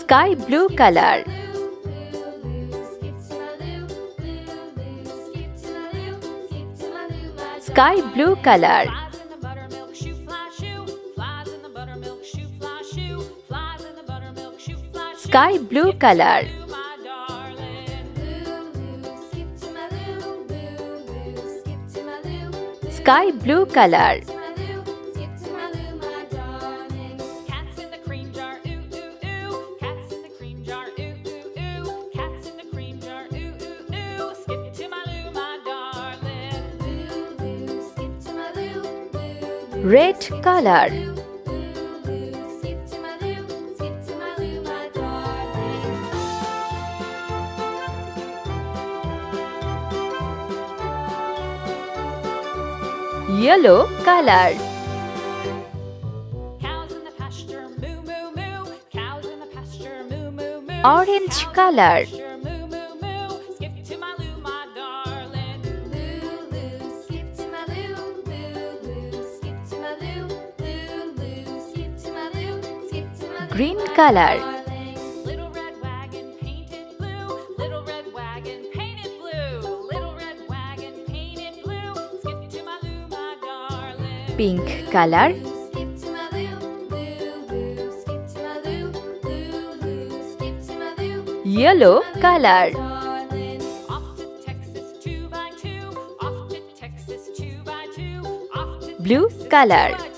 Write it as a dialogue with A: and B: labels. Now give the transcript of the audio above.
A: Sky blue color. Sky blue color. Sky blue color. Sky blue color. Red color. Yellow color. Orange color. Green color.
B: Little red wagon painted blue. Little red wagon painted blue. Little red wagon painted blue. Skip to my loo, my darling.
A: Pink color.
B: Skip to my loo, loo, loo. Skip to my loo, loo, loo. Skip to my loo.
A: Yellow color.
B: Darling. Off to Texas 2x2. Off to Texas 2x2. Off to
A: Blue
B: Texas
A: color.
B: 2x2.